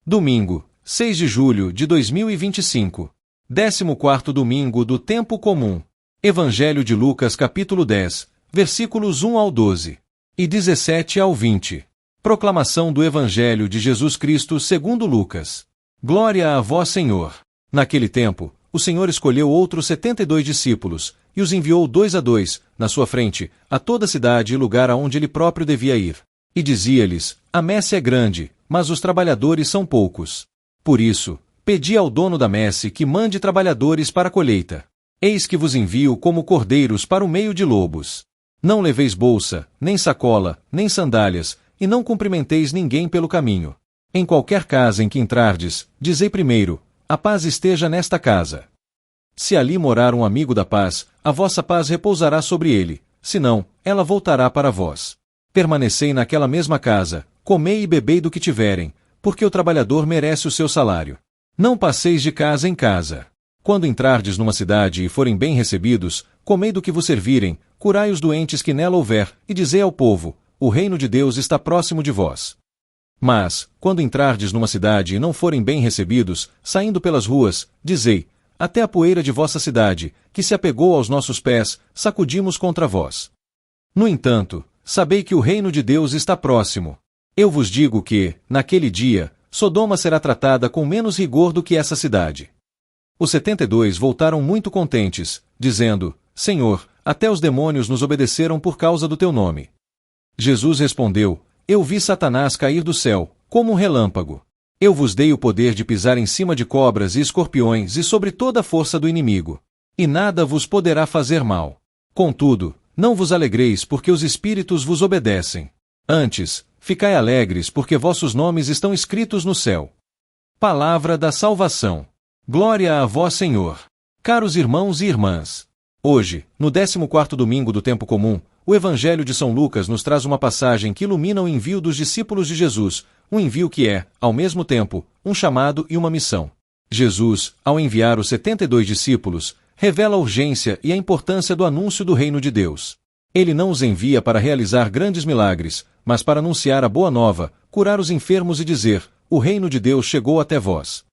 Domingo, 6 de julho de 2025. 14º domingo do Tempo Comum. Evangelho de Lucas capítulo 10, versículos 1 ao 12 e 17 ao 20. Proclamação do Evangelho de Jesus Cristo segundo Lucas. Glória a vós, Senhor. Naquele tempo, o Senhor escolheu outros 72 discípulos, e os enviou 2 a 2, na sua frente, a toda cidade e lugar aonde ele próprio devia ir. E dizia-lhes: a messe é grande, mas os trabalhadores são poucos. Por isso, pedi ao dono da messe que mande trabalhadores para a colheita. Eis que vos envio como cordeiros para o meio de lobos. Não leveis bolsa, nem sacola, nem sandálias, e não cumprimenteis ninguém pelo caminho. Em qualquer casa em que entrardes, dizei primeiro: a paz esteja nesta casa. Se ali morar um amigo da paz, a vossa paz repousará sobre ele, senão, ela voltará para vós. Permanecei naquela mesma casa, comei e bebei do que tiverem, porque o trabalhador merece o seu salário. Não passeis de casa em casa. Quando entrardes numa cidade e forem bem recebidos, comei do que vos servirem, curai os doentes que nela houver, e dizei ao povo: o reino de Deus está próximo de vós. Mas, quando entrardes numa cidade e não forem bem recebidos, saindo pelas ruas, dizei: até a poeira de vossa cidade, que se apegou aos nossos pés, sacudimos contra vós. No entanto, sabei que o reino de Deus está próximo. Eu vos digo que, naquele dia, Sodoma será tratada com menos rigor do que essa cidade. Os 72 voltaram muito contentes, dizendo: Senhor, até os demônios nos obedeceram por causa do teu nome. Jesus respondeu: eu vi Satanás cair do céu, como um relâmpago. Eu vos dei o poder de pisar em cima de cobras e escorpiões e sobre toda a força do inimigo. E nada vos poderá fazer mal. Contudo, não vos alegreis porque os espíritos vos obedecem. Antes, ficai alegres porque vossos nomes estão escritos no céu. Palavra da salvação. Glória a vós, Senhor. Caros irmãos e irmãs. Hoje, no 14º domingo do Tempo Comum, o Evangelho de São Lucas nos traz uma passagem que ilumina o envio dos discípulos de Jesus, um envio que é, ao mesmo tempo, um chamado e uma missão. Jesus, ao enviar os 72 discípulos, revela a urgência e a importância do anúncio do reino de Deus. Ele não os envia para realizar grandes milagres, mas para anunciar a boa nova, curar os enfermos e dizer: o reino de Deus chegou até vós.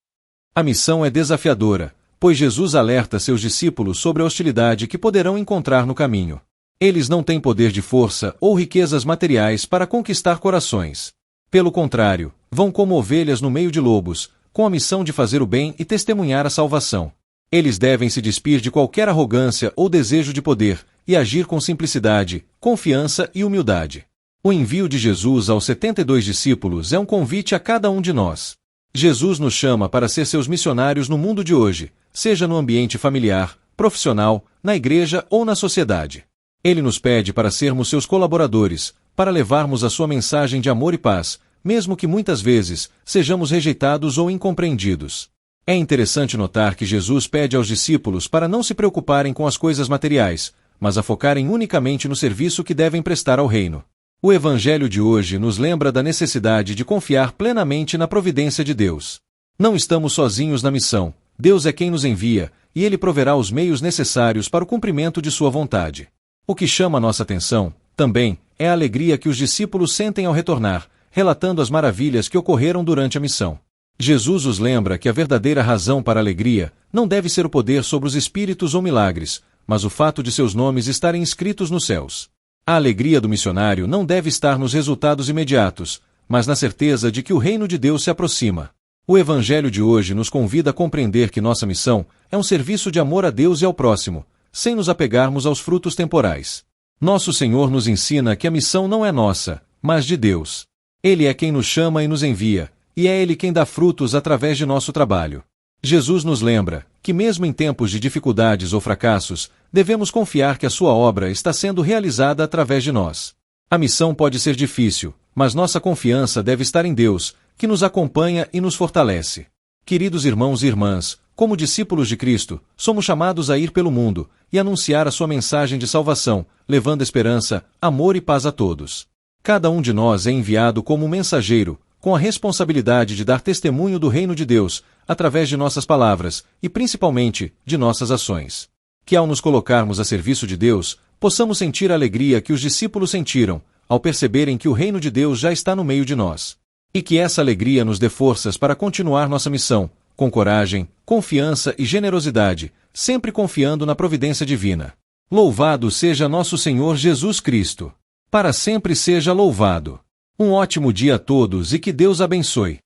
A missão é desafiadora, pois Jesus alerta seus discípulos sobre a hostilidade que poderão encontrar no caminho. Eles não têm poder de força ou riquezas materiais para conquistar corações. Pelo contrário, vão como ovelhas no meio de lobos, com a missão de fazer o bem e testemunhar a salvação. Eles devem se despir de qualquer arrogância ou desejo de poder, e agir com simplicidade, confiança e humildade. O envio de Jesus aos 72 discípulos é um convite a cada um de nós. Jesus nos chama para ser seus missionários no mundo de hoje, seja no ambiente familiar, profissional, na igreja ou na sociedade. Ele nos pede para sermos seus colaboradores, para levarmos a sua mensagem de amor e paz, mesmo que muitas vezes sejamos rejeitados ou incompreendidos. É interessante notar que Jesus pede aos discípulos para não se preocuparem com as coisas materiais, mas a focarem unicamente no serviço que devem prestar ao reino. O Evangelho de hoje nos lembra da necessidade de confiar plenamente na providência de Deus. Não estamos sozinhos na missão, Deus é quem nos envia, e Ele proverá os meios necessários para o cumprimento de sua vontade. O que chama nossa atenção, também, é a alegria que os discípulos sentem ao retornar, relatando as maravilhas que ocorreram durante a missão. Jesus os lembra que a verdadeira razão para a alegria não deve ser o poder sobre os espíritos ou milagres, mas o fato de seus nomes estarem escritos nos céus. A alegria do missionário não deve estar nos resultados imediatos, mas na certeza de que o reino de Deus se aproxima. O Evangelho de hoje nos convida a compreender que nossa missão é um serviço de amor a Deus e ao próximo, sem nos apegarmos aos frutos temporais. Nosso Senhor nos ensina que a missão não é nossa, mas de Deus. Ele é quem nos chama e nos envia, e é Ele quem dá frutos através de nosso trabalho. Jesus nos lembra que mesmo em tempos de dificuldades ou fracassos, devemos confiar que a sua obra está sendo realizada através de nós. A missão pode ser difícil, mas nossa confiança deve estar em Deus, que nos acompanha e nos fortalece. Queridos irmãos e irmãs, como discípulos de Cristo, somos chamados a ir pelo mundo e anunciar a sua mensagem de salvação, levando esperança, amor e paz a todos. Cada um de nós é enviado como um mensageiro, com a responsabilidade de dar testemunho do reino de Deus, através de nossas palavras e, principalmente, de nossas ações. Que ao nos colocarmos a serviço de Deus, possamos sentir a alegria que os discípulos sentiram, ao perceberem que o reino de Deus já está no meio de nós. E que essa alegria nos dê forças para continuar nossa missão, com coragem, confiança e generosidade, sempre confiando na providência divina. Louvado seja nosso Senhor Jesus Cristo. Para sempre seja louvado. Um ótimo dia a todos e que Deus abençoe.